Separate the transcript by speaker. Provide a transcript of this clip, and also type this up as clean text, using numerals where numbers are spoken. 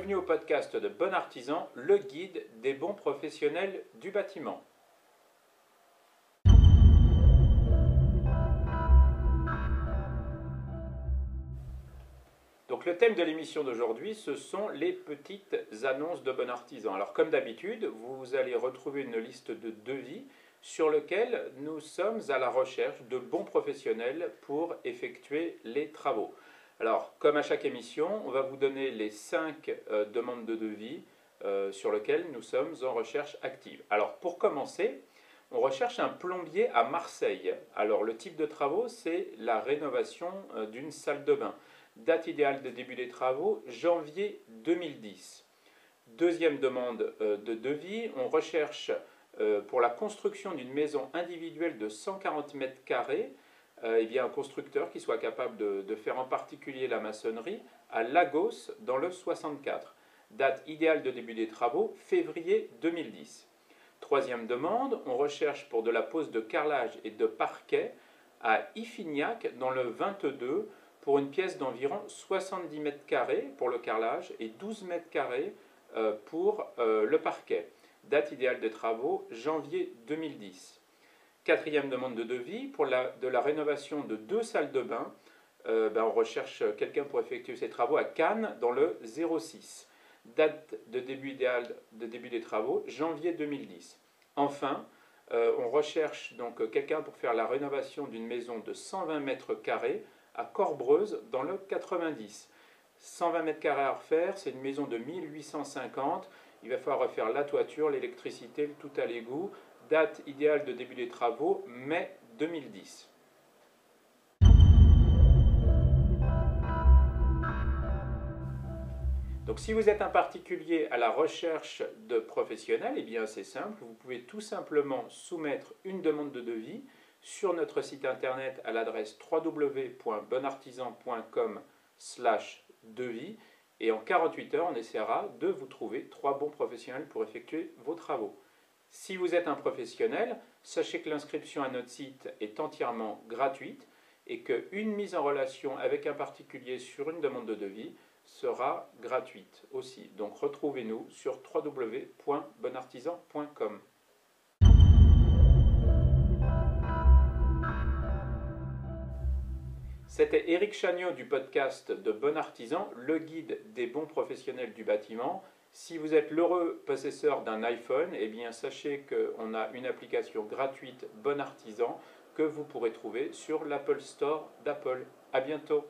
Speaker 1: Bienvenue au podcast de Bon Artisan, le guide des bons professionnels du bâtiment. Donc le thème de l'émission d'aujourd'hui, ce sont les petites annonces de Bon Artisan. Alors comme d'habitude, vous allez retrouver une liste de devis sur lequel nous sommes à la recherche de bons professionnels pour effectuer les travaux. Alors, comme à chaque émission, on va vous donner les 5 demandes de devis sur lesquelles nous sommes en recherche active. Alors, pour commencer, on recherche un plombier à Marseille. Alors, le type de travaux, c'est la rénovation d'une salle de bain. Date idéale de début des travaux, janvier 2010. Deuxième demande de devis, on recherche pour la construction d'une maison individuelle de 140 mètres carrés, un constructeur qui soit capable de faire en particulier la maçonnerie à Lagos dans le 64. Date idéale de début des travaux, février 2010. Troisième demande, on recherche pour de la pose de carrelage et de parquet à Iffignac dans le 22 pour une pièce d'environ 70 mètres carrés pour le carrelage et 12 mètres carrés pour le parquet. Date idéale de travaux, janvier 2010. Quatrième demande de devis, pour de la rénovation de 2 salles de bain, on recherche quelqu'un pour effectuer ces travaux à Cannes dans le 06. Date de début idéal de début des travaux, janvier 2010. Enfin, on recherche donc quelqu'un pour faire la rénovation d'une maison de 120 mètres carrés à Corbreuse dans le 90. 120 mètres carrés à refaire, c'est une maison de 1850. Il va falloir refaire la toiture, l'électricité, le tout à l'égout. Date idéale de début des travaux, mai 2010. Donc si vous êtes un particulier à la recherche de professionnels, eh bien c'est simple, vous pouvez tout simplement soumettre une demande de devis sur notre site internet à l'adresse www.bonartisan.com/devis et en 48 heures, on essaiera de vous trouver 3 bons professionnels pour effectuer vos travaux. Si vous êtes un professionnel, sachez que l'inscription à notre site est entièrement gratuite et qu'une mise en relation avec un particulier sur une demande de devis sera gratuite aussi. Donc retrouvez-nous sur www.bonartisan.com. C'était Éric Chagnot du podcast de Bon Artisan, le guide des bons professionnels du bâtiment. Si vous êtes l'heureux possesseur d'un iPhone, eh bien sachez qu'on a une application gratuite Bon Artisan que vous pourrez trouver sur l'Apple Store d'Apple. À bientôt.